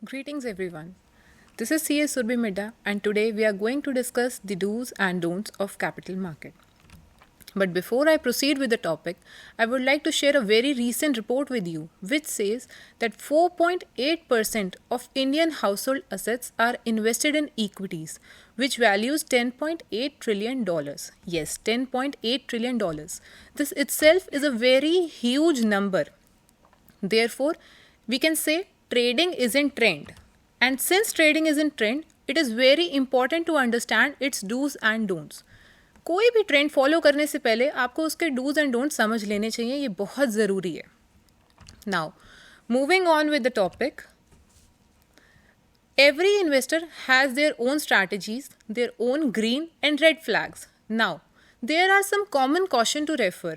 Greetings everyone. This is CS Surbi Midda and today we are going to discuss the do's and don'ts of capital market. But before I proceed with the topic, I would like to share a very recent report with you which says that 4.8% of Indian household assets are invested in equities which values $10.8 trillion. Yes, $10.8 trillion. This itself is a very huge number. Therefore, we can say trading is in trend. And since trading is in trend, it is very important to understand its do's and don'ts. कोई भी trend follow करने से पहले आपको उसके dos and don't समझ लेने चाहिए, ये बहुत ज़रूरी है. Now moving on with the topic. Every investor has their own strategies, their own green and red flags. Now, there are some common caution to refer,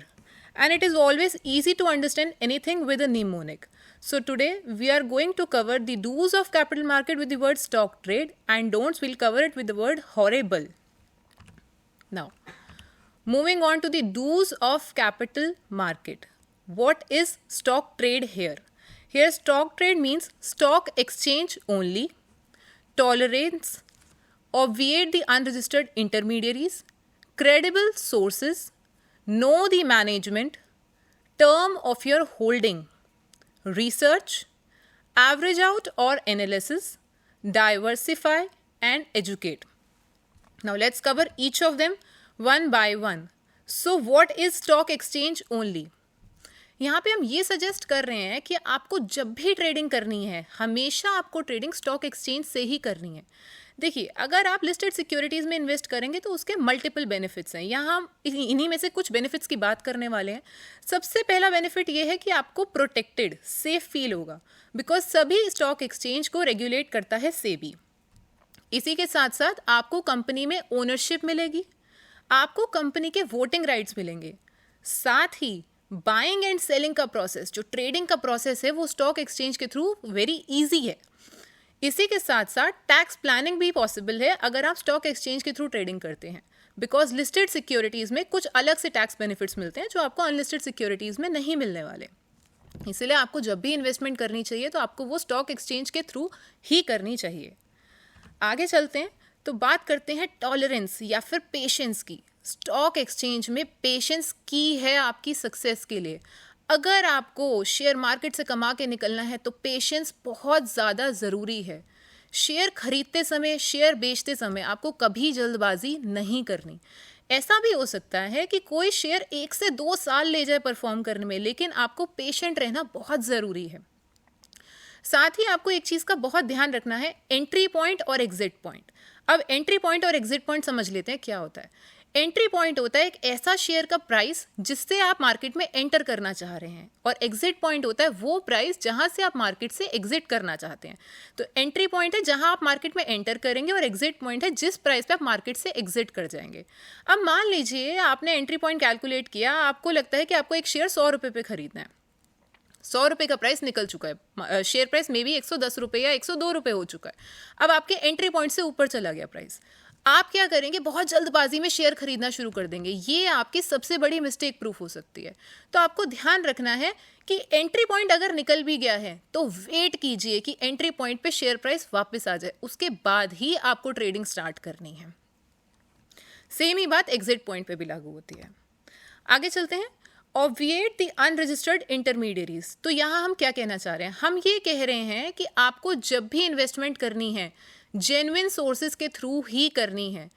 and it is always easy to understand anything with a mnemonic. So today we are going to cover the do's of capital market with the word stock trade, and don'ts we'll cover it with the word horrible. Now, moving on to the do's of capital market. What is stock trade here? Here stock trade means stock exchange only, tolerance, obviate the unregistered intermediaries, credible sources, know the management, term of your holding, research, average out or analysis, diversify and educate. Now let's cover each of them one by one. So what is stock exchange only? यहाँ पे हम ये suggest कर रहे हैं कि आपको जब भी ट्रेडिंग करनी है हमेशा आपको ट्रेडिंग स्टॉक एक्सचेंज से ही करनी है. देखिए, अगर आप लिस्टेड सिक्योरिटीज़ में इन्वेस्ट करेंगे तो उसके मल्टीपल बेनिफिट्स हैं. यहाँ हम इन्हीं में से कुछ बेनिफिट्स की बात करने वाले हैं. सबसे पहला बेनिफिट ये है कि आपको प्रोटेक्टेड सेफ फील होगा, बिकॉज सभी स्टॉक एक्सचेंज को रेगुलेट करता है सेबी. इसी के साथ साथ आपको कंपनी में ओनरशिप मिलेगी, आपको कंपनी के वोटिंग राइट्स मिलेंगे. साथ ही बाइंग एंड सेलिंग का प्रोसेस, जो ट्रेडिंग का प्रोसेस है, वो स्टॉक एक्सचेंज के थ्रू वेरी इजी है. इसी के साथ साथ टैक्स प्लानिंग भी पॉसिबल है अगर आप स्टॉक एक्सचेंज के थ्रू ट्रेडिंग करते हैं, बिकॉज लिस्टेड सिक्योरिटीज़ में कुछ अलग से टैक्स बेनिफिट्स मिलते हैं जो आपको अनलिस्टेड सिक्योरिटीज़ में नहीं मिलने वाले. इसलिए आपको जब भी इन्वेस्टमेंट करनी चाहिए तो आपको वो स्टॉक एक्सचेंज के थ्रू ही करनी चाहिए. आगे चलते हैं तो बात करते हैं टॉलरेंस या फिर पेशेंस की. स्टॉक एक्सचेंज में पेशेंस की है आपकी सक्सेस के लिए. अगर आपको शेयर मार्केट से कमा के निकलना है तो पेशेंस बहुत ज़्यादा ज़रूरी है. शेयर खरीदते समय, शेयर बेचते समय आपको कभी जल्दबाजी नहीं करनी. ऐसा भी हो सकता है कि कोई शेयर 1 से 2 साल ले जाए परफॉर्म करने में, लेकिन आपको पेशेंट रहना बहुत ज़रूरी है. साथ ही आपको एक चीज़ का बहुत ध्यान रखना है, एंट्री पॉइंट और एग्जिट पॉइंट. अब एंट्री पॉइंट और एग्जिट पॉइंट समझ लेते हैं क्या होता है. एंट्री पॉइंट होता है एक ऐसा शेयर का प्राइस जिससे आप मार्केट में एंटर करना चाह रहे हैं, और एग्जिट पॉइंट होता है वो प्राइस जहां से आप मार्केट से एग्जिट करना चाहते हैं. तो एंट्री पॉइंट है जहां आप मार्केट में एंटर करेंगे, और एग्जिट पॉइंट है जिस प्राइस पे आप मार्केट से एग्जिट कर जाएंगे. अब मान लीजिए आपने एंट्री पॉइंट कैलकुलेट किया, आपको लगता है कि आपको एक शेयर 100 रुपये पे खरीदना है. 100 रुपये का प्राइस निकल चुका है, शेयर प्राइस में भी 110 रुपये या 102 रुपये हो चुका है. अब आपके एंट्री पॉइंट से ऊपर चला गया प्राइस. आप क्या करेंगे, बहुत जल्दबाजी में शेयर खरीदना शुरू कर देंगे. ये आपकी सबसे बड़ी मिस्टेक प्रूफ हो सकती है. तो आपको ध्यान रखना है कि एंट्री पॉइंट अगर निकल भी गया है तो वेट कीजिए कि एंट्री पॉइंट पे शेयर प्राइस वापस आ जाए, उसके बाद ही आपको ट्रेडिंग स्टार्ट करनी है. सेम ही बात एग्जिट पॉइंट पे भी लागू होती है. आगे चलते हैं. ऑब्विएट द अनरजिस्टर्ड इंटरमीडियरीज. तो यहाँ हम क्या कहना चाह रहे हैं, हम ये कह रहे हैं कि आपको जब भी इन्वेस्टमेंट करनी है जेन्युइन सोर्सेज के थ्रू ही करनी है.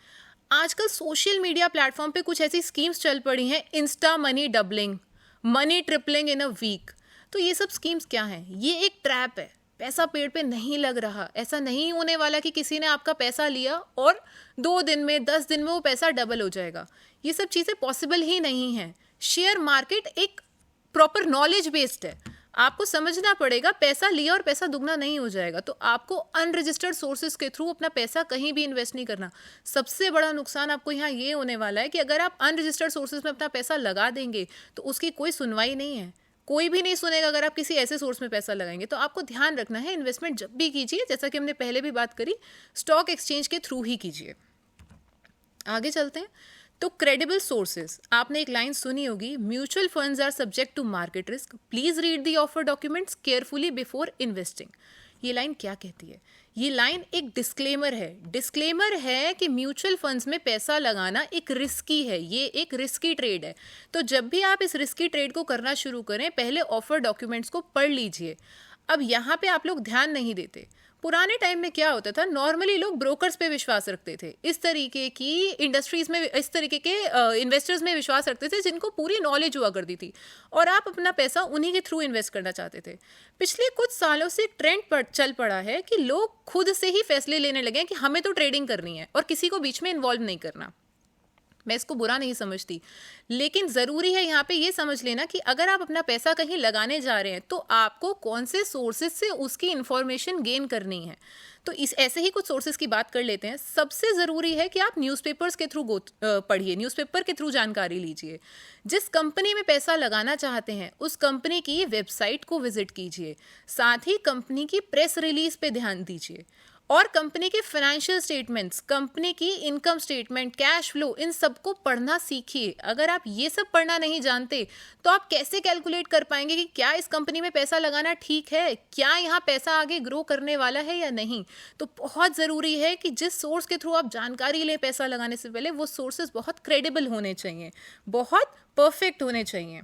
आजकल सोशल मीडिया प्लेटफॉर्म पे कुछ ऐसी स्कीम्स चल पड़ी हैं, insta money doubling, money tripling in a week. तो ये सब स्कीम्स क्या हैं, ये एक ट्रैप है. पैसा पेड़ पे नहीं लग रहा. ऐसा नहीं होने वाला कि किसी ने आपका पैसा लिया और 2 दिन में 10 दिन में वो पैसा डबल हो जाएगा. ये सब चीज़ें पॉसिबल ही नहीं हैं. शेयर मार्केट एक प्रॉपर नॉलेज बेस्ड है. आपको समझना पड़ेगा, पैसा लिया और पैसा दुगना नहीं हो जाएगा. तो आपको अनरजिस्टर्ड सोर्सेज के थ्रू अपना पैसा कहीं भी इन्वेस्ट नहीं करना. सबसे बड़ा नुकसान आपको यहाँ ये होने वाला है कि अगर आप अनरजिस्टर्ड सोर्सेज में अपना पैसा लगा देंगे तो उसकी कोई सुनवाई नहीं है, कोई भी नहीं सुनेगा. अगर आप किसी ऐसे सोर्स में पैसा लगाएंगे तो आपको ध्यान रखना है, इन्वेस्टमेंट जब भी कीजिए, जैसा कि हमने पहले भी बात करी, स्टॉक एक्सचेंज के थ्रू ही कीजिए. आगे चलते हैं. तो क्रेडिबल सोर्सेज, आपने एक लाइन सुनी होगी, mutual funds are subject to market risk, please read the offer documents carefully before investing. ये लाइन क्या कहती है? ये लाइन एक डिस्क्लेमर है। डिस्क्लेमर है कि म्यूचुअल फंड्स में पैसा लगाना एक रिस्की है, ये एक रिस्की ट्रेड है। तो जब भी आप इस रिस्की ट्रेड को करना शुरू करें, पहले ऑफर डॉक्यूमेंट्स को पढ़ लीजिए। अब यहाँ पे आप लोग ध्यान नहीं देते। पुराने टाइम में क्या होता था, नॉर्मली लोग ब्रोकर्स पे विश्वास रखते थे, इस तरीके की इंडस्ट्रीज में, इस तरीके के इन्वेस्टर्स में विश्वास रखते थे जिनको पूरी नॉलेज हुआ करती थी, और आप अपना पैसा उन्हीं के थ्रू इन्वेस्ट करना चाहते थे। पिछले कुछ सालों से एक ट्रेंड चल पड़ा है कि लोग खुद से ही फैसले लेने लगे हैं कि हमें तो ट्रेडिंग करनी है और किसी को बीच में इन्वॉल्व नहीं करना। मैं इसको बुरा नहीं समझती, लेकिन ज़रूरी है यहाँ पे ये समझ लेना कि अगर आप अपना पैसा कहीं लगाने जा रहे हैं तो आपको कौन से सोर्सेज से उसकी इन्फॉर्मेशन गेन करनी है। तो इस ऐसे ही कुछ सोर्सेज की बात कर लेते हैं। सबसे ज़रूरी है कि आप न्यूज़पेपर्स के थ्रू पढ़िए, न्यूज़पेपर के थ्रू जानकारी लीजिए। जिस कंपनी में पैसा लगाना चाहते हैं उस कंपनी की वेबसाइट को विजिट कीजिए, साथ ही कंपनी की प्रेस रिलीज पे ध्यान दीजिए, और कंपनी के फाइनेंशियल स्टेटमेंट्स, कंपनी की इनकम स्टेटमेंट, कैश फ्लो, इन सबको पढ़ना सीखिए। अगर आप ये सब पढ़ना नहीं जानते तो आप कैसे कैलकुलेट कर पाएंगे कि क्या इस कंपनी में पैसा लगाना ठीक है, क्या यहाँ पैसा आगे ग्रो करने वाला है या नहीं। तो बहुत ज़रूरी है कि जिस सोर्स के थ्रू आप जानकारी लें पैसा लगाने से पहले, वो सोर्सेज बहुत क्रेडिबल होने चाहिए, बहुत परफेक्ट होने चाहिए।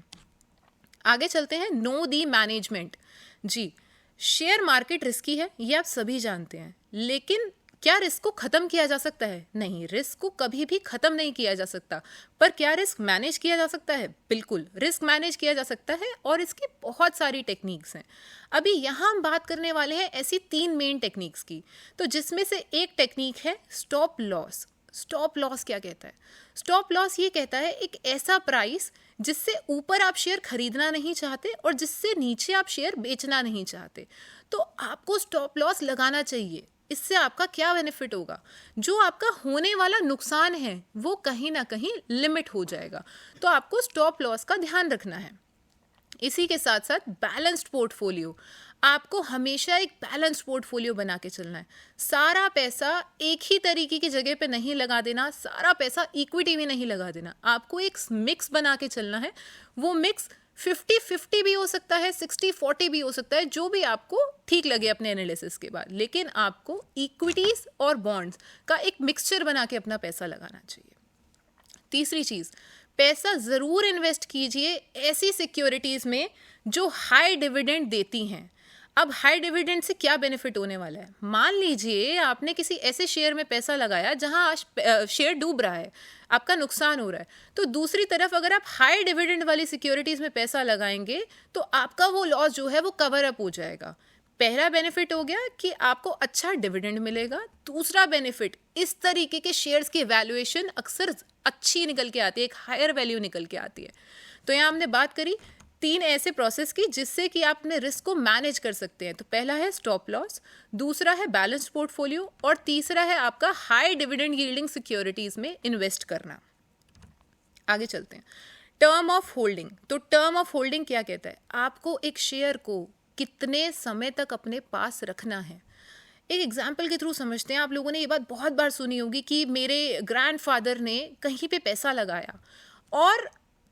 आगे चलते हैं, नो दी मैनेजमेंट। जी, शेयर मार्केट रिस्की है, ये आप सभी जानते हैं, लेकिन क्या रिस्क को ख़त्म किया जा सकता है? नहीं, रिस्क को कभी भी ख़त्म नहीं किया जा सकता। पर क्या रिस्क मैनेज किया जा सकता है? बिल्कुल, रिस्क मैनेज किया जा सकता है, और इसकी बहुत सारी टेक्निक्स हैं। अभी यहाँ हम बात करने वाले हैं ऐसी 3 मेन टेक्निक्स की, तो जिसमें से एक टेक्निक है स्टॉप लॉस। स्टॉप लॉस क्या कहता है? स्टॉप लॉस ये कहता है एक ऐसा प्राइस जिससे ऊपर आप शेयर खरीदना नहीं चाहते और जिससे नीचे आप शेयर बेचना नहीं चाहते, तो आपको स्टॉप लॉस लगाना चाहिए। इससे आपका क्या बेनिफिट होगा? जो आपका होने वाला नुकसान है वो कहीं ना कहीं लिमिट हो जाएगा। तो आपको स्टॉप लॉस का ध्यान रखना है। इसी के साथ साथ बैलेंस्ड पोर्टफोलियो, आपको हमेशा एक बैलेंस्ड पोर्टफोलियो बना के चलना है। सारा पैसा एक ही तरीके की जगह पे नहीं लगा देना, सारा पैसा इक्विटी में नहीं लगा देना, आपको एक मिक्स बना के चलना है। वो मिक्स 50-50 भी हो सकता है, 60-40 भी हो सकता है, जो भी आपको ठीक लगे अपने एनालिसिस के बाद, लेकिन आपको इक्विटीज़ और बॉन्ड्स का एक मिक्सचर बना के अपना पैसा लगाना चाहिए। तीसरी चीज़, पैसा ज़रूर इन्वेस्ट कीजिए ऐसी सिक्योरिटीज़ में जो हाई डिविडेंड देती हैं। अब हाई डिविडेंड से क्या बेनिफिट होने वाला है? मान लीजिए आपने किसी ऐसे शेयर में पैसा लगाया जहां आज शेयर डूब रहा है, आपका नुकसान हो रहा है, तो दूसरी तरफ अगर आप हाई डिविडेंड वाली सिक्योरिटीज़ में पैसा लगाएंगे तो आपका वो लॉस जो है वो कवर अप हो जाएगा। पहला बेनिफिट हो गया कि आपको अच्छा डिविडेंड मिलेगा। दूसरा बेनिफिट, इस तरीके के शेयर्स की वैल्यूएशन अक्सर अच्छी निकल के आती है, एक हायर वैल्यू निकल के आती है। तो यहाँ हमने बात करी 3 ऐसे प्रोसेस की जिससे कि आप अपने रिस्क को मैनेज कर सकते हैं। तो पहला है स्टॉप लॉस, दूसरा है बैलेंस्ड पोर्टफोलियो, और तीसरा है आपका हाई डिविडेंड यील्डिंग सिक्योरिटीज़ में इन्वेस्ट करना। आगे चलते हैं, टर्म ऑफ होल्डिंग। तो टर्म ऑफ होल्डिंग क्या कहता है? आपको एक शेयर को कितने समय तक अपने पास रखना है। एक एग्जाम्पल के थ्रू समझते हैं। आप लोगों ने ये बात बहुत बार सुनी होगी कि मेरे ग्रैंडफादर ने कहीं पे पैसा लगाया और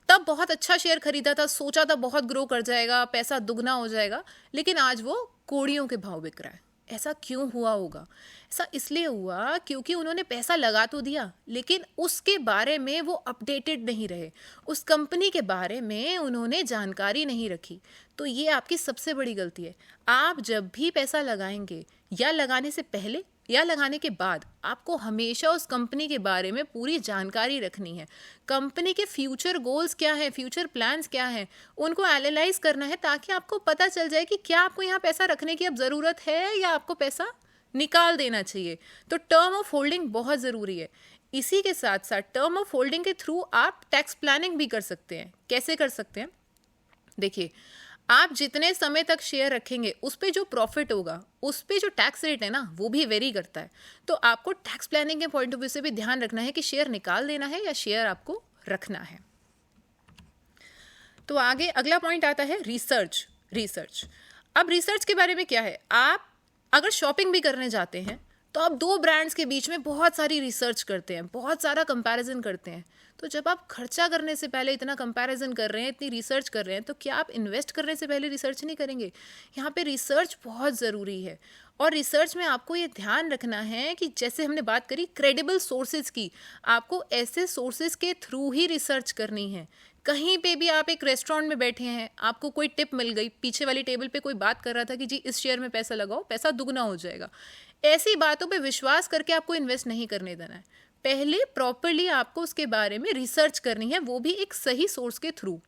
तब बहुत अच्छा शेयर खरीदा था, सोचा था बहुत ग्रो कर जाएगा, पैसा दुगना हो जाएगा, लेकिन आज वो कोड़ियों के भाव बिक रहा है। ऐसा क्यों हुआ होगा? ऐसा इसलिए हुआ क्योंकि उन्होंने पैसा लगा तो दिया, लेकिन उसके बारे में वो अपडेटेड नहीं रहे, उस कंपनी के बारे में उन्होंने जानकारी नहीं रखी। तो ये आपकी सबसे बड़ी गलती है। आप जब भी पैसा लगाएंगे, या लगाने से पहले या लगाने के बाद, आपको हमेशा उस कंपनी के बारे में पूरी जानकारी रखनी है। कंपनी के फ्यूचर गोल्स क्या हैं, फ्यूचर प्लान्स क्या हैं, उनको एनालाइज करना है, ताकि आपको पता चल जाए कि क्या आपको यहाँ पैसा रखने की अब ज़रूरत है या आपको पैसा निकाल देना चाहिए। तो टर्म ऑफ होल्डिंग बहुत ज़रूरी है। इसी के साथ साथ टर्म ऑफ होल्डिंग के थ्रू आप टैक्स प्लानिंग भी कर सकते हैं। कैसे कर सकते हैं? देखिए, आप जितने समय तक शेयर रखेंगे उस पे जो प्रॉफिट होगा, उस पे जो टैक्स रेट है ना, वो भी वेरी करता है। तो आपको टैक्स प्लानिंग के पॉइंट ऑफ व्यू से भी ध्यान रखना है कि शेयर निकाल देना है या शेयर आपको रखना है। तो आगे अगला पॉइंट आता है रिसर्च। अब रिसर्च के बारे में क्या है? आप अगर शॉपिंग भी करने जाते हैं तो आप दो ब्रांड्स के बीच में बहुत सारी रिसर्च करते हैं, बहुत सारा कंपैरिजन करते हैं। तो जब आप खर्चा करने से पहले इतना कंपैरिजन कर रहे हैं, इतनी रिसर्च कर रहे हैं, तो क्या आप इन्वेस्ट करने से पहले रिसर्च नहीं करेंगे? यहाँ पे रिसर्च बहुत ज़रूरी है। और रिसर्च में आपको ये ध्यान रखना है कि जैसे हमने बात करी क्रेडिबल सोर्सेज की, आपको ऐसे सोर्सेज के थ्रू ही रिसर्च करनी है। कहीं पे भी आप एक रेस्टोरेंट में बैठे हैं, आपको कोई टिप मिल गई, पीछे वाली टेबल पे कोई बात कर रहा था कि जी इस शेयर में पैसा लगाओ, पैसा दुगना हो जाएगा, ऐसी बातों पे विश्वास करके आपको इन्वेस्ट नहीं करने देना है। पहले प्रॉपरली आपको उसके बारे में रिसर्च करनी है, वो भी एक सही सोर्स के थ्रू।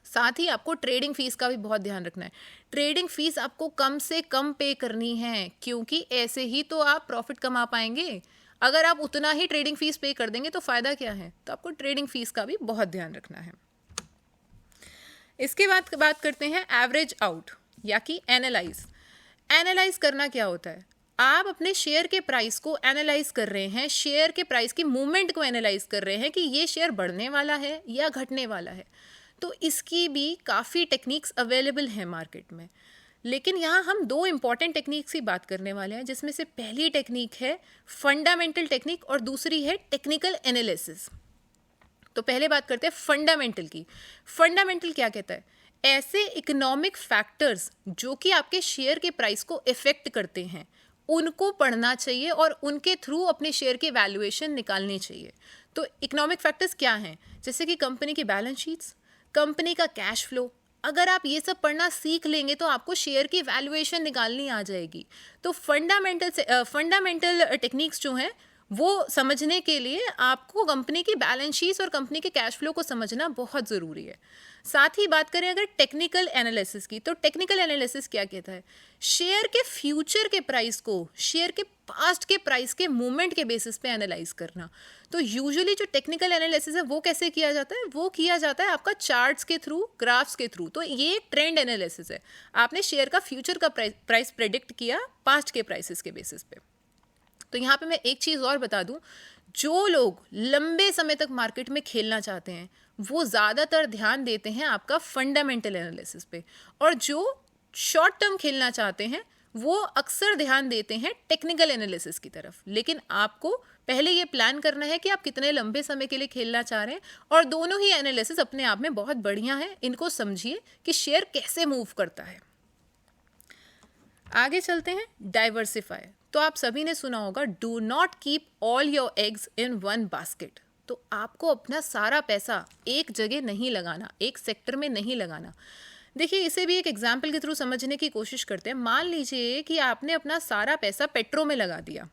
साथ ही आपको ट्रेडिंग फीस का भी बहुत ध्यान रखना है। ट्रेडिंग फीस आपको कम से कम पे करनी है, क्योंकि ऐसे ही तो आप प्रॉफिट कमा पाएंगे। अगर आप उतना ही ट्रेडिंग फीस पे कर देंगे तो फ़ायदा क्या है? तो आपको ट्रेडिंग फीस का भी बहुत ध्यान रखना है। इसके बाद बात करते हैं एवरेज आउट या कि एनालाइज। एनालाइज करना क्या होता है? आप अपने शेयर के प्राइस को एनालाइज कर रहे हैं, शेयर के प्राइस की मूवमेंट को एनालाइज कर रहे हैं कि ये शेयर बढ़ने वाला है या घटने वाला है। तो इसकी भी काफ़ी टेक्निक्स अवेलेबल हैं मार्केट में, लेकिन यहाँ हम दो इम्पॉर्टेंट टेक्निक्स की बात करने वाले हैं, जिसमें से पहली टेक्निक है फंडामेंटल टेक्निक और दूसरी है टेक्निकल एनालिसिस। तो पहले बात करते हैं फंडामेंटल की। फंडामेंटल क्या कहता है? ऐसे इकोनॉमिक फैक्टर्स जो कि आपके शेयर के प्राइस को इफेक्ट करते हैं, उनको पढ़ना चाहिए और उनके थ्रू अपने शेयर की वैल्यूएशन निकालनी चाहिए। तो इकोनॉमिक फैक्टर्स क्या हैं? जैसे कि कंपनी की बैलेंस शीट्स, कंपनी का कैश फ्लो। अगर आप ये सब पढ़ना सीख लेंगे तो आपको शेयर की वैल्यूएशन निकालनी आ जाएगी। तो फंडामेंटल टेक्निक्स जो हैं वो समझने के लिए आपको कंपनी की बैलेंस शीट्स और कंपनी के कैश फ्लो को समझना बहुत ज़रूरी है। साथ ही बात करें अगर टेक्निकल एनालिसिस की, तो टेक्निकल एनालिसिस क्या कहता है? शेयर के फ्यूचर के प्राइस को शेयर के पास्ट के प्राइस के मूवमेंट के बेसिस पे एनालाइज करना। तो यूजुअली जो टेक्निकल एनालिसिस है वो कैसे किया जाता है? वो किया जाता है आपका चार्ट्स के थ्रू, ग्राफ्स के थ्रू। तो ये एक ट्रेंड एनालिसिस है, आपने शेयर का फ्यूचर का प्राइस प्रेडिक्ट किया पास्ट के प्राइसेस के बेसिस पे। तो यहाँ पे मैं एक चीज़ और बता दूं, जो लोग लंबे समय तक मार्केट में खेलना चाहते हैं वो ज़्यादातर ध्यान देते हैं आपका फंडामेंटल एनालिसिस पे, और जो शॉर्ट टर्म खेलना चाहते हैं वो अक्सर ध्यान देते हैं टेक्निकल एनालिसिस की तरफ। लेकिन आपको पहले ये प्लान करना है कि आप कितने लंबे समय के लिए खेलना चाह रहे हैं, और दोनों ही एनालिसिस अपने आप में बहुत बढ़िया है। इनको समझिए कि शेयर कैसे मूव करता है। आगे चलते हैं, डाइवर्सिफाई। तो आप सभी ने सुना होगा, do not keep all your eggs in one basket. तो आपको अपना सारा पैसा एक जगह नहीं लगाना, एक सेक्टर में नहीं लगाना। देखिए, इसे भी एक एग्जाम्पल के थ्रू समझने की कोशिश करते हैं। मान लीजिए कि आपने अपना सारा पैसा पेट्रोल में लगा दिया,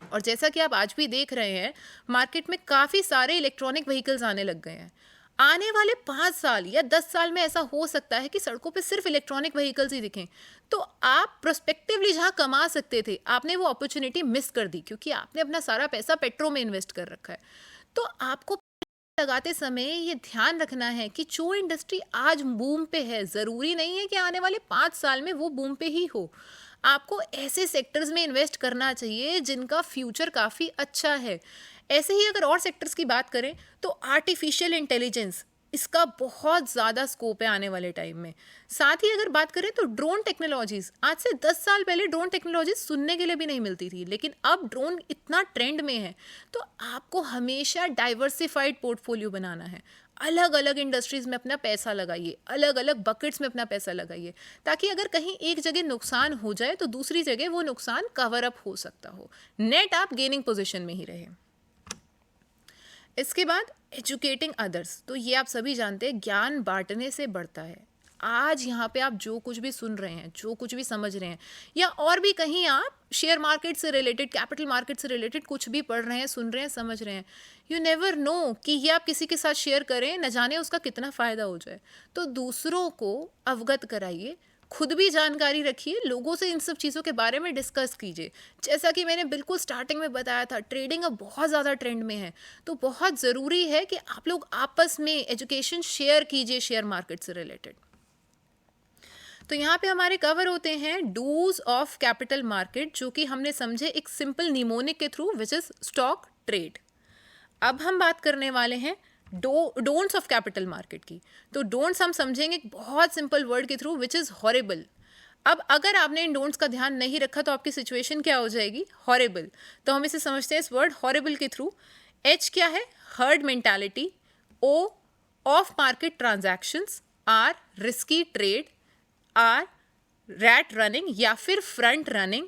और जैसा कि आप आज भी देख रहे हैं मार्केट में काफ़ी सारे इलेक्ट्रॉनिक व्हीकल्स आने लग गए हैं। आने वाले 5 साल या 10 साल में ऐसा हो सकता है कि सड़कों पे सिर्फ इलेक्ट्रॉनिक व्हीकल्स ही दिखें। तो आप प्रोस्पेक्टिवली जहाँ कमा सकते थे, आपने वो अपॉर्चुनिटी मिस कर दी, क्योंकि आपने अपना सारा पैसा पेट्रोल में इन्वेस्ट कर रखा है। तो आपको लगाते समय ये ध्यान रखना है कि जो इंडस्ट्री आज बूम पे है, ज़रूरी नहीं है कि आने वाले 5 साल में वो बूम पे ही हो। आपको ऐसे सेक्टर्स में इन्वेस्ट करना चाहिए जिनका फ्यूचर काफ़ी अच्छा है। ऐसे ही अगर और सेक्टर्स की बात करें तो आर्टिफिशियल इंटेलिजेंस, इसका बहुत ज़्यादा स्कोप है आने वाले टाइम में। साथ ही अगर बात करें तो ड्रोन टेक्नोलॉजीज़, आज से 10 साल पहले ड्रोन टेक्नोलॉजीज सुनने के लिए भी नहीं मिलती थी, लेकिन अब ड्रोन इतना ट्रेंड में है। तो आपको हमेशा डाइवर्सिफाइड पोर्टफोलियो बनाना है। अलग अलग इंडस्ट्रीज़ में अपना पैसा लगाइए, अलग अलग बकेट्स में अपना पैसा लगाइए, ताकि अगर कहीं एक जगह नुकसान हो जाए तो दूसरी जगह वो नुकसान कवर अप हो सकता हो। नेट आप गेनिंग पोजीशन में ही रहे। इसके बाद एजुकेटिंग अदर्स। तो ये आप सभी जानते हैं, ज्ञान बांटने से बढ़ता है। आज यहाँ पे आप जो कुछ भी सुन रहे हैं, जो कुछ भी समझ रहे हैं, या और भी कहीं आप शेयर मार्केट से रिलेटेड, कैपिटल मार्केट से रिलेटेड कुछ भी पढ़ रहे हैं, सुन रहे हैं, समझ रहे हैं, यू नेवर नो कि ये आप किसी के साथ शेयर करें, न जाने उसका कितना फ़ायदा हो जाए। तो दूसरों को अवगत कराइए, खुद भी जानकारी रखिए, लोगों से इन सब चीज़ों के बारे में डिस्कस कीजिए। जैसा कि मैंने बिल्कुल स्टार्टिंग में बताया था, ट्रेडिंग अब बहुत ज़्यादा ट्रेंड में है, तो बहुत ज़रूरी है कि आप लोग आपस में एजुकेशन शेयर कीजिए शेयर मार्केट से रिलेटेड। तो यहाँ पे हमारे कवर होते हैं डूज ऑफ कैपिटल मार्केट, जो कि हमने समझे एक सिंपल निमोनिक के through, which is stock trade. अब हम बात करने वाले हैं डोंट्स ऑफ कैपिटल मार्केट की। तो डोंट्स हम समझेंगे एक बहुत सिंपल वर्ड के थ्रू, विच इज़ हॉरेबल। अब अगर आपने इन डोंट्स का ध्यान नहीं रखा तो आपकी सिचुएशन क्या हो जाएगी, हॉरिबल। तो हम इसे समझते हैं इस वर्ड हॉरिबल के थ्रू। एच क्या है, herd mentality. O, off market transactions. R, risky trade. R, rat running या फिर front running.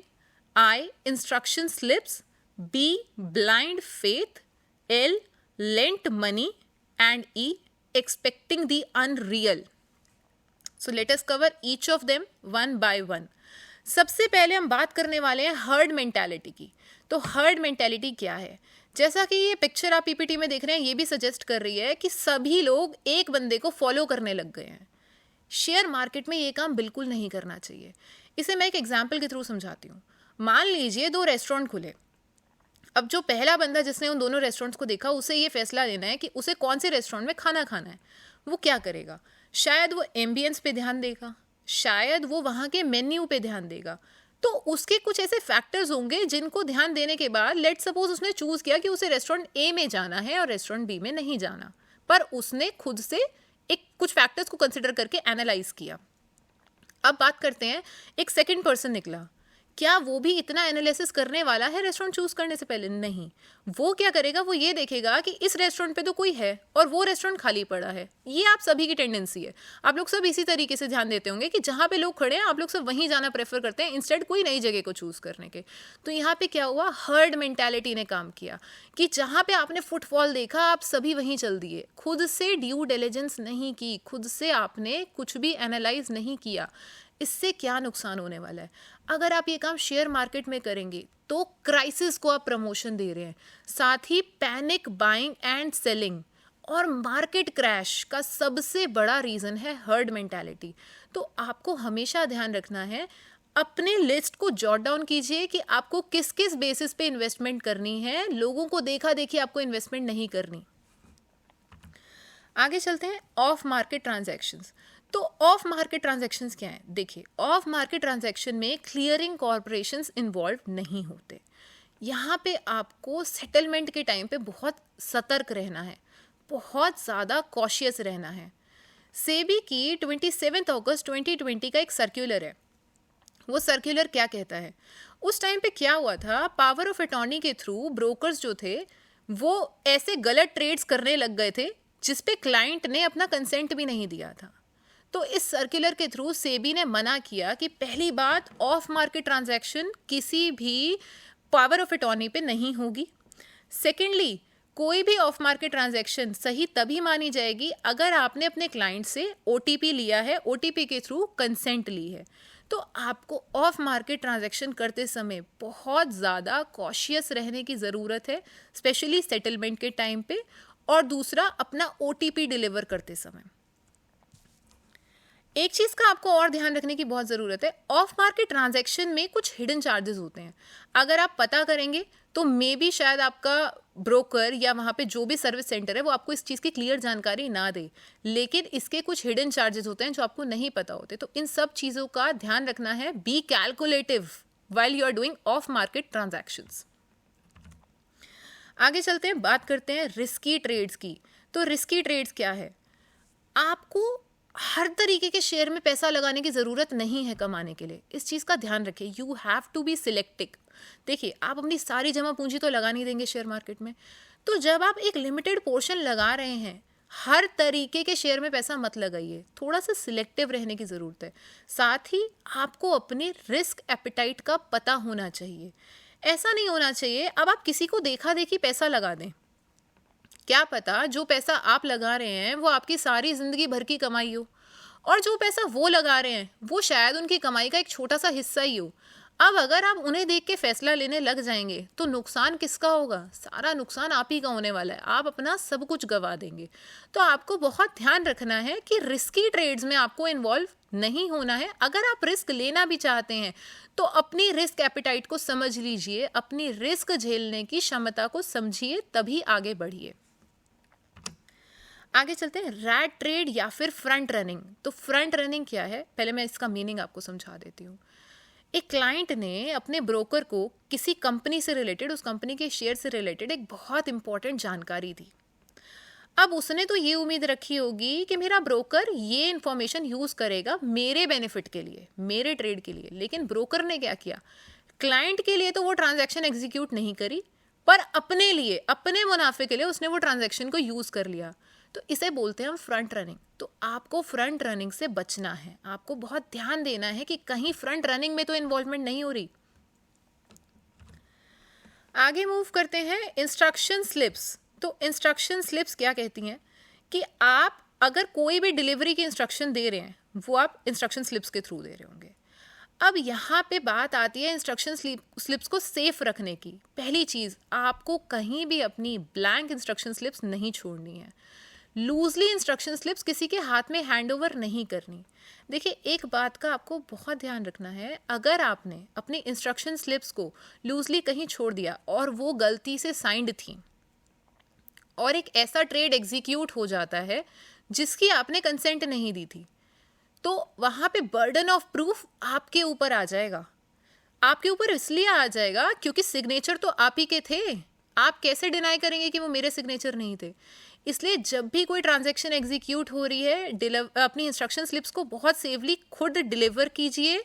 I, instruction slips. B, blind faith. L, lent money. And E, expecting the unreal. So let us cover each of them one by one. सबसे पहले हम बात करने वाले हैं herd mentality की। तो हर्ड मेंटालिटी क्या है? जैसा कि ये पिक्चर आप पीपीटी में देख रहे हैं, ये भी सजेस्ट कर रही है कि सभी लोग एक बंदे को फॉलो करने लग गए हैं। शेयर मार्केट में ये काम बिल्कुल नहीं करना चाहिए। इसे मैं एक एग्जाम्पल के थ्रू समझाती हूँ। मान लीजिए 2 रेस्टोरेंट खुले। अब जो पहला बंदा जिसने उन दोनों रेस्टोरेंट्स को देखा, उसे ये फैसला लेना है कि उसे कौन से रेस्टोरेंट में खाना खाना है। वो क्या करेगा? शायद वो एम्बियंस पे ध्यान देगा, शायद वो वहाँ के मेन्यू पे ध्यान देगा। तो उसके कुछ ऐसे फैक्टर्स होंगे जिनको ध्यान देने के बाद लेट सपोज उसने चूज़ किया कि उसे रेस्टोरेंट ए में जाना है और रेस्टोरेंट बी में नहीं जाना, पर उसने खुद से एक कुछ फैक्टर्स को कंसिडर करके एनालाइज किया। अब बात करते हैं, एक सेकंड पर्सन निकला, क्या वो भी इतना एनालिसिस करने वाला है रेस्टोरेंट चूज करने से पहले? नहीं। वो क्या करेगा, वो ये देखेगा कि इस रेस्टोरेंट पे तो कोई है और वो रेस्टोरेंट खाली पड़ा है। ये आप सभी की टेंडेंसी है। आप लोग सब इसी तरीके से ध्यान देते होंगे कि जहाँ पे लोग खड़े हैं आप लोग सब वहीं जाना प्रेफर करते हैं इंस्टेड कोई नई जगह को चूज करने के। तो यहाँ पे क्या हुआ, हर्ड मेंटालिटी ने काम किया कि जहाँ पे आपने फुटफॉल देखा आप सभी वहीं चल दिए। खुद से ड्यू डिलिजेंस नहीं की, खुद से आपने कुछ भी एनालाइज नहीं किया। इससे क्या नुकसान होने वाला है? अगर आप ये काम शेयर मार्केट में करेंगे तो क्राइसिस को आप प्रमोशन दे रहे हैं, साथ ही पैनिक बाइंग एंड सेलिंग और मार्केट क्रैश का सबसे बड़ा रीज़न है हर्ड मेंटालिटी। तो आपको हमेशा ध्यान रखना है, अपने लिस्ट को जॉट डाउन कीजिए कि आपको किस किस बेसिस पे इन्वेस्टमेंट करनी है। लोगों को देखा देखी आपको इन्वेस्टमेंट नहीं करनी। आगे चलते हैं, ऑफ मार्केट ट्रांजैक्शंस। तो ऑफ मार्केट ट्रांजैक्शंस क्या है? देखिए, ऑफ मार्केट ट्रांजैक्शन में क्लियरिंग कॉरपोरेशंस इन्वॉल्व नहीं होते। यहाँ पे आपको सेटलमेंट के टाइम पे बहुत सतर्क रहना है, बहुत ज़्यादा कॉशियस रहना है। सेबी की 27 अगस्त 2020 का एक सर्क्यूलर है। वो सर्क्यूलर क्या कहता है? उस टाइम पे क्या हुआ था, पावर ऑफ अटॉर्नी के थ्रू ब्रोकर्स जो थे वो ऐसे गलत ट्रेड्स करने लग गए थे जिस पे क्लाइंट ने अपना कंसेंट भी नहीं दिया था। तो इस सर्कुलर के थ्रू सेबी ने मना किया कि पहली बात, ऑफ मार्केट ट्रांजैक्शन किसी भी पावर ऑफ अटॉर्नी पे नहीं होगी। सेकेंडली, कोई भी ऑफ मार्केट ट्रांजैक्शन सही तभी मानी जाएगी अगर आपने अपने क्लाइंट से ओटीपी लिया है, ओटीपी के थ्रू कंसेंट ली है। तो आपको ऑफ मार्केट ट्रांजैक्शन करते समय बहुत ज़्यादा कॉशियस रहने की ज़रूरत है, स्पेशली सेटलमेंट के टाइम पे। और दूसरा, अपना ओटीपी डिलीवर करते समय एक चीज़ का आपको और ध्यान रखने की बहुत ज़रूरत है, ऑफ मार्केट ट्रांजैक्शन में कुछ हिडन चार्जेस होते हैं। अगर आप पता करेंगे तो मे बी शायद आपका ब्रोकर या वहाँ पे जो भी सर्विस सेंटर है वो आपको इस चीज़ की क्लियर जानकारी ना दे, लेकिन इसके कुछ हिडन चार्जेस होते हैं जो आपको नहीं पता होते। तो इन सब चीज़ों का ध्यान रखना है। Be calculative while you are doing off market transactions. आगे चलते हैं, बात करते हैं रिस्की ट्रेड्स की। तो रिस्की ट्रेड्स क्या है? आपको हर तरीके के शेयर में पैसा लगाने की ज़रूरत नहीं है कमाने के लिए। इस चीज़ का ध्यान रखिए, you have to be selective. देखिए, आप अपनी सारी जमा पूंजी तो लगा नहीं देंगे शेयर मार्केट में। तो जब आप एक लिमिटेड पोर्शन लगा रहे हैं, हर तरीके के शेयर में पैसा मत लगाइए, थोड़ा सा सिलेक्टिव रहने की ज़रूरत है। साथ ही आपको अपने रिस्क एपिटाइट का पता होना चाहिए। ऐसा नहीं होना चाहिए अब आप किसी को देखा देखी पैसा लगा दें। क्या पता जो पैसा आप लगा रहे हैं वो आपकी सारी ज़िंदगी भर की कमाई हो, और जो पैसा वो लगा रहे हैं वो शायद उनकी कमाई का एक छोटा सा हिस्सा ही हो। अब अगर आप उन्हें देख के फैसला लेने लग जाएंगे तो नुकसान किसका होगा? सारा नुकसान आप ही का होने वाला है, आप अपना सब कुछ गंवा देंगे। तो आपको बहुत ध्यान रखना है कि रिस्की ट्रेड्स में आपको इन्वॉल्व नहीं होना है। अगर आप रिस्क लेना भी चाहते हैं तो अपनी रिस्क एपिटाइट को समझ लीजिए, अपनी रिस्क झेलने की क्षमता को समझिए, तभी आगे बढ़िए। आगे चलते हैं, रैट ट्रेड या फिर फ्रंट रनिंग। तो फ्रंट रनिंग क्या है, पहले मैं इसका मीनिंग आपको समझा देती हूँ। एक क्लाइंट ने अपने ब्रोकर को किसी कंपनी से रिलेटेड, उस कंपनी के शेयर से रिलेटेड एक बहुत इंपॉर्टेंट जानकारी दी। अब उसने तो ये उम्मीद रखी होगी कि मेरा ब्रोकर ये इन्फॉर्मेशन यूज़ करेगा मेरे बेनिफिट के लिए, मेरे ट्रेड के लिए। लेकिन ब्रोकर ने क्या किया, क्लाइंट के लिए तो वो ट्रांजैक्शन एग्जीक्यूट नहीं करी, पर अपने लिए, अपने मुनाफे के लिए उसने वो ट्रांजैक्शन को यूज़ कर लिया। तो इसे बोलते हैं हम फ्रंट रनिंग। तो आपको फ्रंट रनिंग से बचना है, आपको बहुत ध्यान देना है कि कहीं फ्रंट रनिंग में तो इन्वॉल्वमेंट नहीं हो रही। आगे मूव करते हैं इंस्ट्रक्शन स्लिप्स। तो इंस्ट्रक्शन स्लिप्स क्या कहती हैं कि आप अगर कोई भी डिलीवरी की इंस्ट्रक्शन दे रहे हैं, वो आप इंस्ट्रक्शन स्लिप्स के थ्रू दे रहे होंगे। अब यहाँ पे बात आती है इंस्ट्रक्शन स्लिप्स को सेफ रखने की। पहली चीज़, आपको कहीं भी अपनी ब्लैंक इंस्ट्रक्शन स्लिप्स नहीं छोड़नी है। लूजली इंस्ट्रक्शन स्लिप्स किसी के हाथ में हैंड ओवर नहीं करनी। देखिए, एक बात का आपको बहुत ध्यान रखना है, अगर आपने अपनी इंस्ट्रक्शन स्लिप्स को लूजली कहीं छोड़ दिया और वो गलती से साइंड थी और एक ऐसा ट्रेड एग्जीक्यूट हो जाता है जिसकी आपने कंसेंट नहीं दी थी, तो वहाँ पे बर्डन ऑफ प्रूफ आपके ऊपर आ जाएगा। आपके ऊपर इसलिए आ जाएगा क्योंकि सिग्नेचर तो आप ही के थे। आप कैसे डिनाई करेंगे कि वो मेरे सिग्नेचर नहीं थे? इसलिए जब भी कोई ट्रांजैक्शन एग्जीक्यूट हो रही है, अपनी इंस्ट्रक्शन स्लिप्स को बहुत सेफली खुद डिलीवर कीजिए।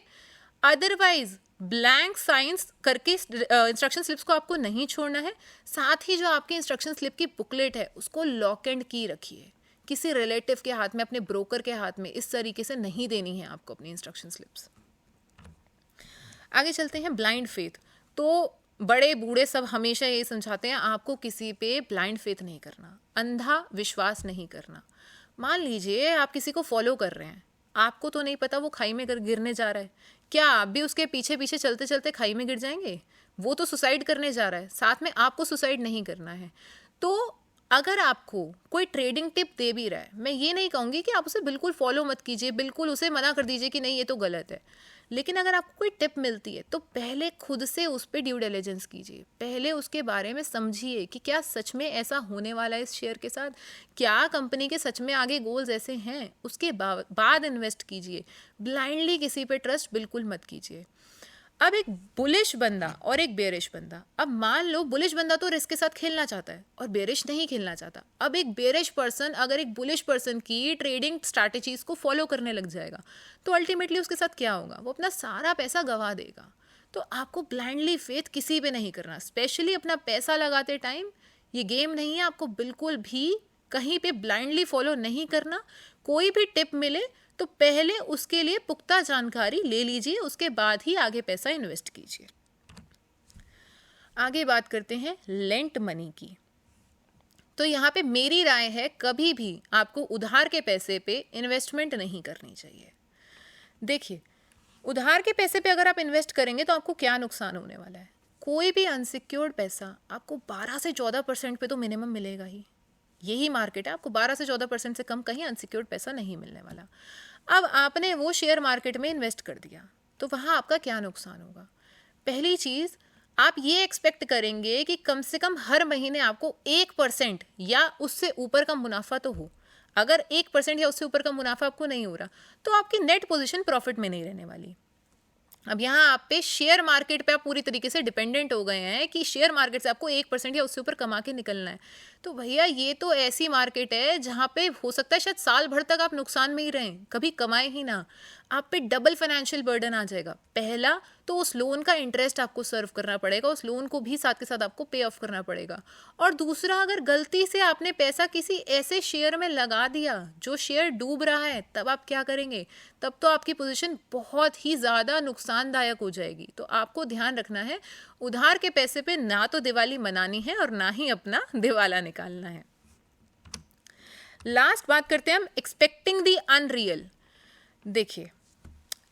अदरवाइज ब्लैंक साइंस करके इंस्ट्रक्शन स्लिप्स को आपको नहीं छोड़ना है। साथ ही जो आपके इंस्ट्रक्शन स्लिप की बुकलेट है उसको लॉक एंड की रखिए। किसी रिलेटिव के हाथ में, अपने ब्रोकर के हाथ में इस तरीके से नहीं देनी है आपको अपनी इंस्ट्रक्शन स्लिप्स। आगे चलते हैं ब्लाइंड फेथ। तो बड़े बूढ़े सब हमेशा ये समझाते हैं आपको किसी पे ब्लाइंड फेथ नहीं करना, अंधा विश्वास नहीं करना। मान लीजिए आप किसी को फॉलो कर रहे हैं, आपको तो नहीं पता वो खाई में गिरने जा रहा है, क्या आप भी उसके पीछे पीछे चलते चलते खाई में गिर जाएंगे? वो तो सुसाइड करने जा रहा है, साथ में आपको सुसाइड नहीं करना है। तो अगर आपको कोई ट्रेडिंग टिप दे भी रहा है, मैं ये नहीं कहूँगी कि आप उसे बिल्कुल फॉलो मत कीजिए, बिल्कुल उसे मना कर दीजिए कि नहीं ये तो गलत है। लेकिन अगर आपको कोई टिप मिलती है तो पहले खुद से उस पर ड्यू डिलिजेंस कीजिए, पहले उसके बारे में समझिए कि क्या सच में ऐसा होने वाला है इस शेयर के साथ, क्या कंपनी के सच में आगे गोल्स ऐसे हैं, उसके बाद इन्वेस्ट कीजिए। ब्लाइंडली किसी पे ट्रस्ट बिल्कुल मत कीजिए। अब एक बुलिश बंदा और एक बेरिश बंदा, अब मान लो बुलिश बंदा तो रिस्क के साथ खेलना चाहता है और बेरिश नहीं खेलना चाहता। अब एक बेरिश पर्सन अगर एक बुलिश पर्सन की ट्रेडिंग स्ट्रैटेजीज को फॉलो करने लग जाएगा तो अल्टीमेटली उसके साथ क्या होगा, वो अपना सारा पैसा गंवा देगा। तो आपको ब्लाइंडली फेथ किसी पे नहीं करना, स्पेशली अपना पैसा लगाते टाइम। ये गेम नहीं है, आपको बिल्कुल भी कहीं पे ब्लाइंडली फॉलो नहीं करना। कोई भी टिप मिले तो पहले उसके लिए पुख्ता जानकारी ले लीजिए, उसके बाद ही आगे पैसा इन्वेस्ट कीजिए। आगे बात करते हैं लेंट मनी की। तो यहाँ पे मेरी राय है, कभी भी आपको उधार के पैसे पे इन्वेस्टमेंट नहीं करनी चाहिए। देखिए, उधार के पैसे पे अगर आप इन्वेस्ट करेंगे तो आपको क्या नुकसान होने वाला है। कोई भी अनसिक्योर्ड पैसा आपको 12 से 14% पे तो मिनिमम मिलेगा ही। यही मार्केट है, आपको 12 से 14% से कम कहीं अनसिक्योर्ड पैसा नहीं मिलने वाला। अब आपने वो शेयर मार्केट में इन्वेस्ट कर दिया तो वहाँ आपका क्या नुकसान होगा। पहली चीज़, आप ये एक्सपेक्ट करेंगे कि कम से कम हर महीने आपको 1% या उससे ऊपर का मुनाफा तो हो। अगर 1% या उससे ऊपर का मुनाफा आपको नहीं हो रहा तो आपकी नेट पोजीशन प्रॉफिट में नहीं रहने वाली। अब यहाँ आप पे शेयर मार्केट पे आप पूरी तरीके से डिपेंडेंट हो गए हैं कि शेयर मार्केट से आपको 1% या उससे ऊपर कमा के निकलना है। तो भैया ये तो ऐसी मार्केट है जहाँ पे हो सकता है शायद साल भर तक आप नुकसान में ही रहें, कभी कमाए ही ना। आप पे डबल फाइनेंशियल बर्डन आ जाएगा। पहला तो उस लोन का इंटरेस्ट आपको सर्व करना पड़ेगा, उस लोन को भी साथ के साथ आपको पे ऑफ करना पड़ेगा। और दूसरा, अगर गलती से आपने पैसा किसी ऐसे शेयर में लगा दिया जो शेयर डूब रहा है, तब आप क्या करेंगे? तब तो आपकी पोजीशन बहुत ही ज़्यादा नुकसानदायक हो जाएगी। तो आपको ध्यान रखना है, उधार के पैसे पे ना तो दिवाली मनानी है और ना ही अपना दिवाला निकालना है। लास्ट बात करते हैं हम एक्सपेक्टिंग द अनरियल। देखिए,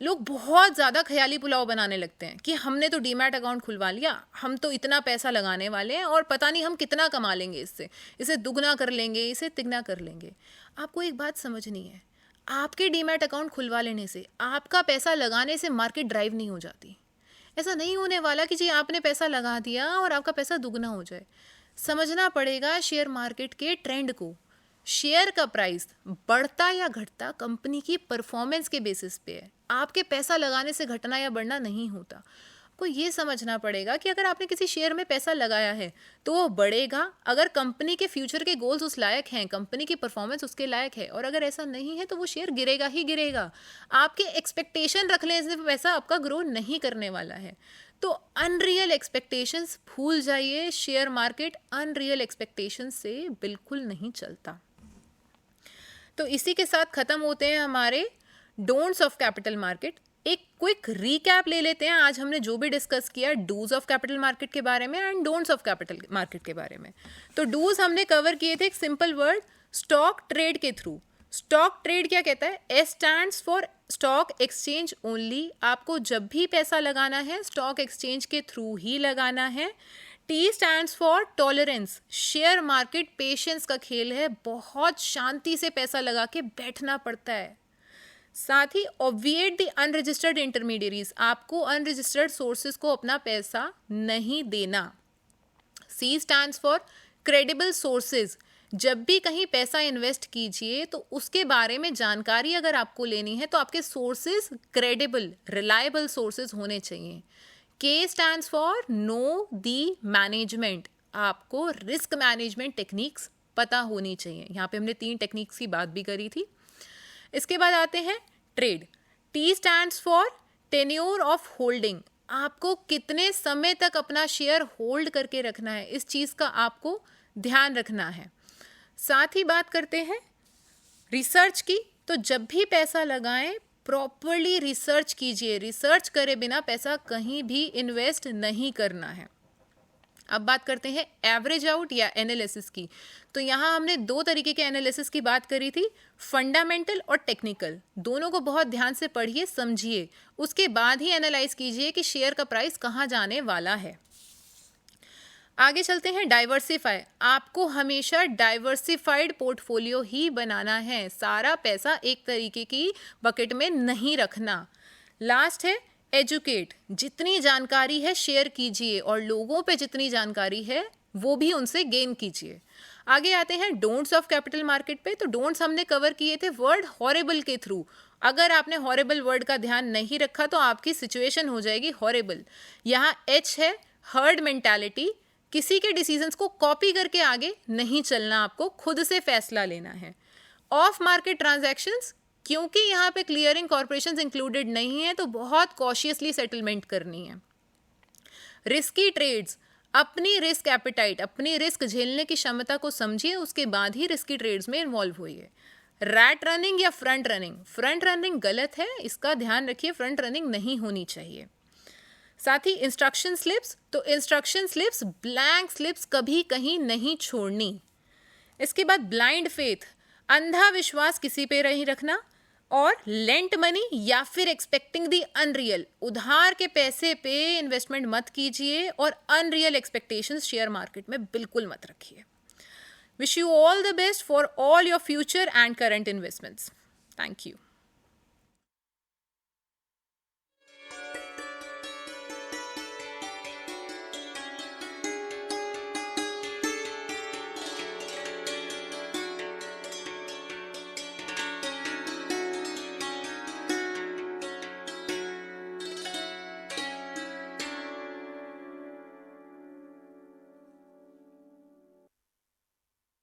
लोग बहुत ज़्यादा ख्याली पुलाव बनाने लगते हैं कि हमने तो डीमैट अकाउंट खुलवा लिया, हम तो इतना पैसा लगाने वाले हैं और पता नहीं हम कितना कमा लेंगे इससे, इसे दुगना कर लेंगे, इसे तिगना कर लेंगे। आपको एक बात समझनी है, आपके डीमैट अकाउंट खुलवा लेने से, आपका पैसा लगाने से मार्केट ड्राइव नहीं हो जाती। ऐसा नहीं होने वाला कि जी आपने पैसा लगा दिया और आपका पैसा दुगना हो जाए। समझना पड़ेगा शेयर मार्केट के ट्रेंड को। शेयर का प्राइस बढ़ता या घटता कंपनी की परफॉर्मेंस के बेसिस पे है। आपके पैसा लगाने से घटना या बढ़ना नहीं होता। आपको ये समझना पड़ेगा कि अगर आपने किसी शेयर में पैसा लगाया है तो वो बढ़ेगा अगर कंपनी के फ्यूचर के गोल्स उस लायक हैं, कंपनी की परफॉर्मेंस उसके लायक है, और अगर ऐसा नहीं है तो वो शेयर गिरेगा ही गिरेगा। आपके एक्सपेक्टेशन रख लेने से पैसा आपका ग्रो नहीं करने वाला है। तो अनरियल एक्सपेक्टेशंस भूल जाइए, शेयर मार्केट अनरियल एक्सपेक्टेशंस से बिल्कुल नहीं चलता। तो इसी के साथ ख़त्म होते हैं हमारे डोंट्स ऑफ कैपिटल मार्केट। एक क्विक रीकैप ले लेते हैं आज हमने जो भी डिस्कस किया डूज ऑफ कैपिटल मार्केट के बारे में and don'ts of capital market के बारे में। तो डूज हमने कवर किए थे, एक सिंपल वर्ड स्टॉक ट्रेड के थ्रू। स्टॉक ट्रेड क्या कहता है? S stands for stock exchange only. आपको जब भी पैसा लगाना है स्टॉक एक्सचेंज के थ्रू ही लगाना है। T stands for tolerance. Share market patience का खेल है, बहुत शांति से पैसा लगा के बैठना पड़ता है। साथ ही ऑब्विएट द अनरजिस्टर्ड इंटरमीडियरीज, आपको अनरजिस्टर्ड सोर्सेज को अपना पैसा नहीं देना। C stands for credible sources. जब भी कहीं पैसा इन्वेस्ट कीजिए तो उसके बारे में जानकारी अगर आपको लेनी है तो आपके सोर्सेज क्रेडिबल रिलायबल सोर्सेज होने चाहिए। के stands for no the management, आपको रिस्क मैनेजमेंट टेक्निक्स पता होनी चाहिए। यहाँ पे हमने 3 टेक्निक्स की बात भी करी थी। इसके बाद आते हैं trade. T stands for tenure of holding, आपको कितने समय तक अपना शेयर होल्ड करके रखना है, इस चीज़ का आपको ध्यान रखना है। साथ ही बात करते हैं रिसर्च की। तो जब भी पैसा लगाएं प्रॉपरली रिसर्च कीजिए, रिसर्च करे बिना पैसा कहीं भी इन्वेस्ट नहीं करना है। अब बात करते हैं एवरेज आउट या एनालिसिस की। तो यहाँ हमने 2 तरीके के एनालिसिस की बात करी थी, फंडामेंटल और टेक्निकल। दोनों को बहुत ध्यान से पढ़िए, समझिए, उसके बाद ही एनालाइज कीजिए कि शेयर का प्राइस कहाँ जाने वाला है। आगे चलते हैं डाइवर्सिफाई। आपको हमेशा डाइवर्सिफाइड पोर्टफोलियो ही बनाना है, सारा पैसा एक तरीके की बकेट में नहीं रखना। लास्ट है एजुकेट। जितनी जानकारी है शेयर कीजिए और लोगों पे जितनी जानकारी है वो भी उनसे गेन कीजिए। आगे आते हैं डोंट्स ऑफ कैपिटल मार्केट पे। तो डोंट्स हमने कवर किए थे वर्ड हॉरेबल के थ्रू। अगर आपने हॉरेबल वर्ड का ध्यान नहीं रखा तो आपकी सिचुएशन हो जाएगी हॉरेबल। यहाँ एच है हर्ड मेंटालिटी, किसी के डिसीजंस को कॉपी करके आगे नहीं चलना, आपको खुद से फैसला लेना है। ऑफ मार्केट ट्रांजैक्शंस, क्योंकि यहाँ पे क्लियरिंग कॉर्पोरेशंस इंक्लूडेड नहीं है तो बहुत कॉशियसली सेटलमेंट करनी है। रिस्की ट्रेड्स, अपनी रिस्क एपिटाइट, अपनी रिस्क झेलने की क्षमता को समझिए, उसके बाद ही रिस्की ट्रेड्स में इन्वॉल्व होइए। रैट रनिंग या फ्रंट रनिंग, फ्रंट रनिंग गलत है, इसका ध्यान रखिए, फ्रंट रनिंग नहीं होनी चाहिए। साथ ही इंस्ट्रक्शन स्लिप्स, तो इंस्ट्रक्शन स्लिप्स ब्लैंक स्लिप्स कभी कहीं नहीं छोड़नी। इसके बाद ब्लाइंड फेथ, अंधा विश्वास किसी पे नहीं रखना। और लेंट मनी या फिर एक्सपेक्टिंग दी अनरियल, उधार के पैसे पे इन्वेस्टमेंट मत कीजिए और अनरियल एक्सपेक्टेशंस शेयर मार्केट में बिल्कुल मत रखिए। Wish you all the best for all your future and current investments. Thank you.